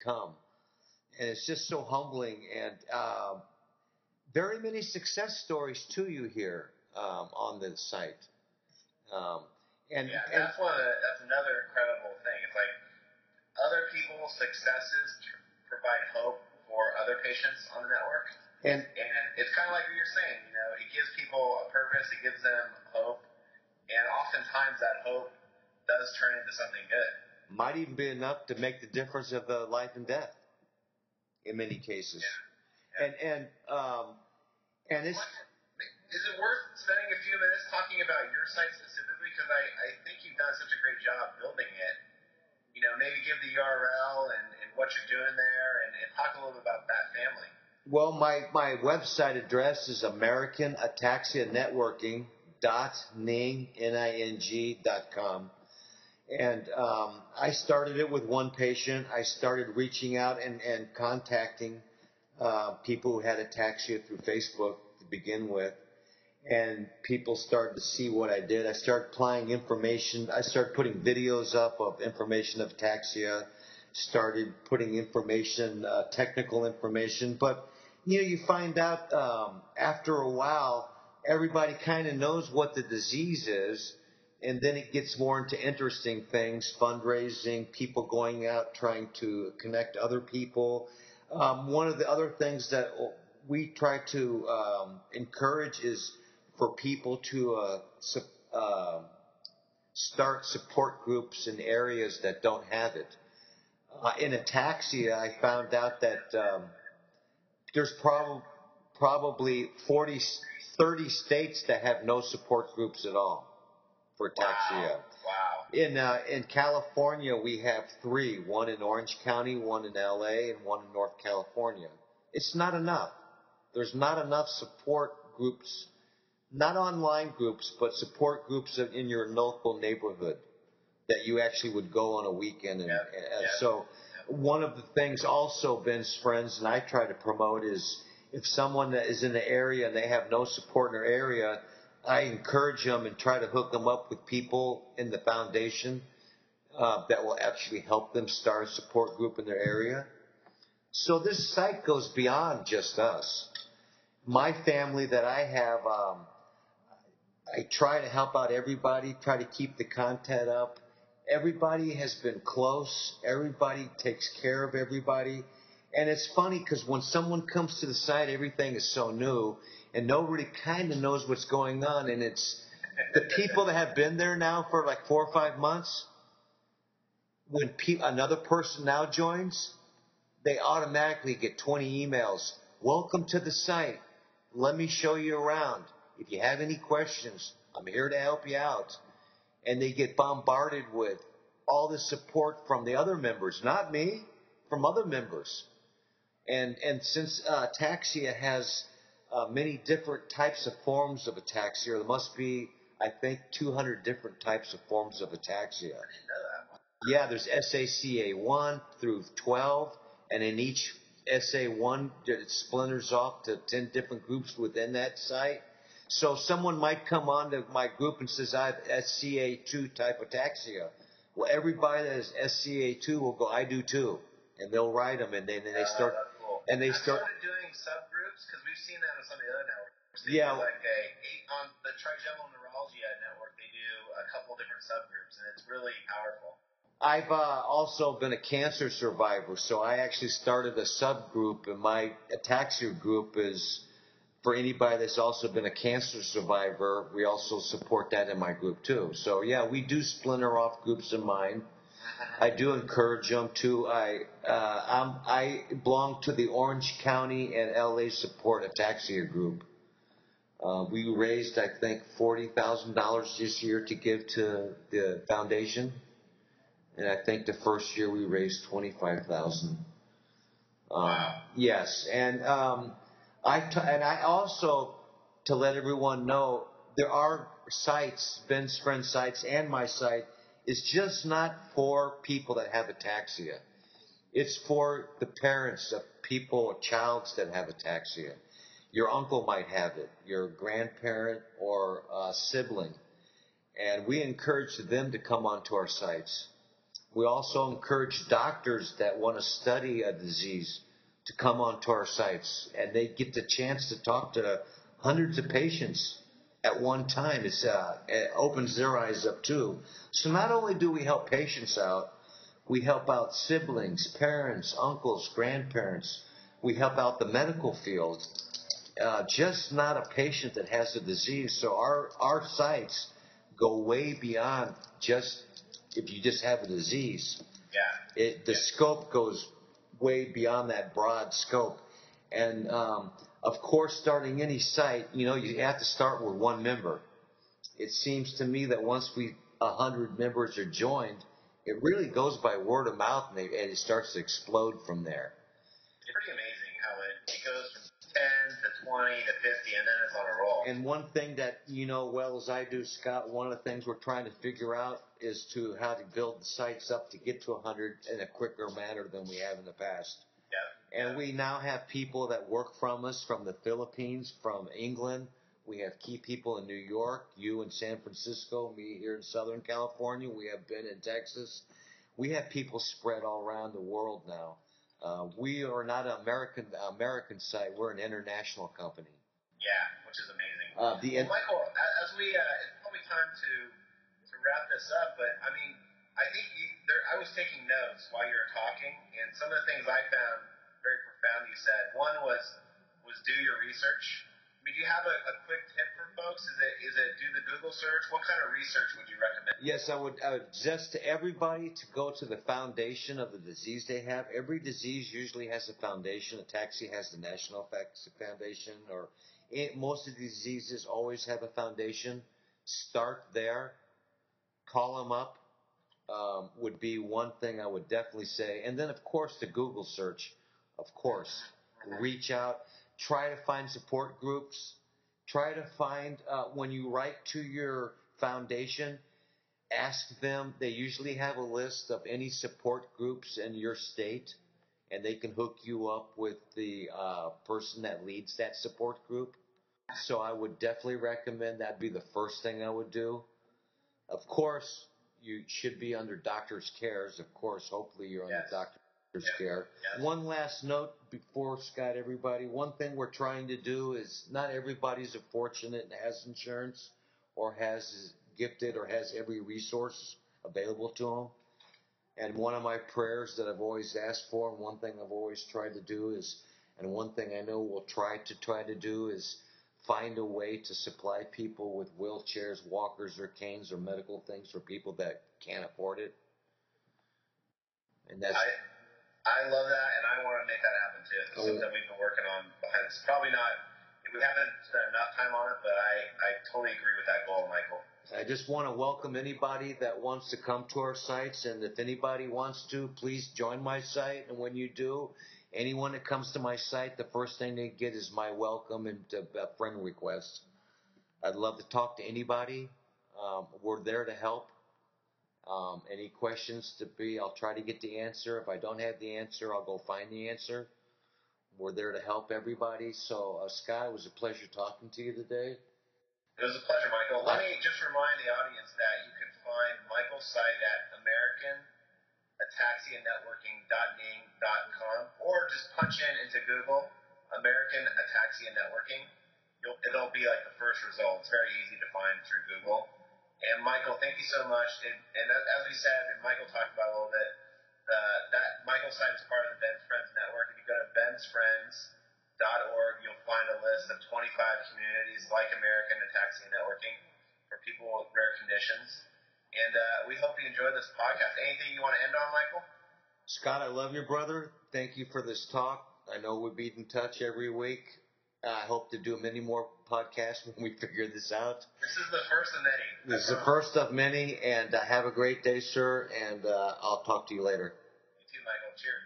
become. And it's just so humbling, and very many success stories too you hear on the site. That's that's another incredible thing. It's like other people's successes provide hope for other patients on the network. And it's kind of like what you're saying, you know, it gives people a purpose, it gives them hope, and oftentimes that hope does turn into something good. Might even be enough to make the difference of the life and death in many cases. Yeah. And it's... Is it worth spending a few minutes talking about your site specifically? Because I think you've done such a great job building it. You know, maybe give the URL and what you're doing there, and talk a little bit about that family. Well, my website address is American Ataxia Networking .ning.com. And I started it with one patient. I started reaching out and contacting people who had ataxia through Facebook to begin with. And people started to see what I did. I started applying information. I started putting videos up of information of ataxia, started putting information, technical information. But, you know, you find out after a while, everybody kind of knows what the disease is. And then it gets more into interesting things, fundraising, people going out trying to connect other people. One of the other things that we try to encourage is for people to start support groups in areas that don't have it. In ataxia, I found out that there's probably 30 states that have no support groups at all for ataxia. Wow. In California, we have 3, one in Orange County, one in LA, and one in North California. It's not enough. There's not enough support groups, not online groups, but support groups in your local neighborhood that you actually would go on a weekend. So one of the things also Bensfriends and I try to promote is if someone that is in the area and they have no support in their area, I encourage them and try to hook them up with people in the foundation that will actually help them start a support group in their area. So this site goes beyond just us. My family that I have, I try to help out everybody, try to keep the content up. Everybody has been close. Everybody takes care of everybody. And it's funny because when someone comes to the site, everything is so new, and nobody kind of knows what's going on. And it's the people that have been there now for like 4 or 5 months. When another person now joins, they automatically get 20 emails. Welcome to the site. Let me show you around. If you have any questions, I'm here to help you out. And they get bombarded with all the support from the other members, not me, from other members. And since ataxia has many different types of forms of ataxia, there must be, I think, 200 different types of forms of ataxia. Yeah, there's SACA1 through 12, and in each SA1, it splinters off to 10 different groups within that site. So someone might come on to my group and says, I have SCA2 type ataxia. Well, everybody that has SCA2 will go, I do too. And they'll write them, and then they start. That's cool. And they started doing subgroups because we've seen that on some of the other networks. They do like on the trigeminal neuralgia network, they do a couple different subgroups, and it's really powerful. I've also been a cancer survivor, so I actually started a subgroup, and my ataxia group is for anybody that's also been a cancer survivor. We also support that in my group too. So yeah, we do splinter off groups in mine. I do encourage them to. I belong to the Orange County and LA Support Ataxia Group. We raised, I think, $40,000 this year to give to the foundation, and I think the first year we raised $25,000. Yes, and I also, to let everyone know, there are sites, Bensfriends sites, and my site is just not for people that have ataxia. It's for the parents of people, childs that have ataxia. Your uncle might have it, your grandparent or sibling. And we encourage them to come onto our sites. We also encourage doctors that want to study a disease to come onto our sites, and they get the chance to talk to hundreds of patients at one time. It opens their eyes up too. So not only do we help patients out, we help out siblings, parents, uncles, grandparents. We help out the medical field. Just not a patient that has a disease. So our sites go way beyond just if you just have a disease. The scope goes way beyond that broad scope. And of course, starting any site, you have to start with one member. It seems to me that once 100 members are joined, it really goes by word of mouth, and it starts to explode from there. It's pretty amazing how it goes from 10 to 20 to 50, and then it's on a roll. And one thing that you know well as I do, Scott, one of the things we're trying to figure out is how to build the sites up to get to 100 in a quicker manner than we have in the past. And we now have people that work from us from the Philippines, from England. We have key people in New York, you in San Francisco, me here in Southern California. We have Ben in Texas. We have people spread all around the world now. We are not an American site. We're an international company. Yeah, which is amazing. Michael, as it's probably time to wrap this up, but I mean, I think I was taking notes while you were talking, and some of the things I found very profound you said. One was do your research. I mean, do you have a quick tip for folks? Is it do the Google search? What kind of research would you recommend? Yes, I would suggest to everybody to go to the foundation of the disease they have. Every disease usually has a foundation. Ataxia has the National Ataxia Foundation, or most of the diseases always have a foundation. Start there. Call them up. Would be one thing I would definitely say. And then, of course, the Google search. Of course, reach out. Try to find support groups. Try to find, when you write to your foundation, ask them. They usually have a list of any support groups in your state, and they can hook you up with the person that leads that support group. So I would definitely recommend that be the first thing I would do. Of course, you should be under doctor's cares. Of course, hopefully you're under doctor's care. One last note before, Scott, everybody. One thing we're trying to do is not everybody's fortunate and has insurance or is gifted or has every resource available to them. And one of my prayers that I've always asked for, and one thing I've always tried to do is, and one thing I know we'll try to do is find a way to supply people with wheelchairs, walkers, or canes, or medical things for people that can't afford it. And that's... I love that, and I want to make that happen too. It's something we've been working on behind this. Probably not, we haven't spent enough time on it, but I totally agree with that goal, Michael. I just want to welcome anybody that wants to come to our sites, and if anybody wants to, please join my site. And when you do, anyone that comes to my site, the first thing they get is my welcome and a friend request. I'd love to talk to anybody. We're there to help. Any questions I'll try to get the answer. If I don't have the answer, I'll go find the answer. We're there to help everybody. So, Scott, it was a pleasure talking to you today. It was a pleasure, Michael. Let me just remind the audience that you can find Michael's site at American Ataxia Networking.ning.com, or just punch into Google American Ataxia Networking. It'll be like the first result. It's very easy to find through Google. And Michael, thank you so much. And as we said, and Michael talked about a little bit, that Michael's site is part of the Bensfriends Network. If you go to Bensfriends.org, you'll find a list of 25 communities like American Ataxia Networking for people with rare conditions. And we hope you enjoy this podcast. Anything you want to end on, Michael? Scott, I love you, brother. Thank you for this talk. I know we'll be in touch every week. I hope to do many more podcasts when we figure this out. This is the first of many. This is the first of many, and have a great day, sir, and I'll talk to you later. You too, Michael. Cheers.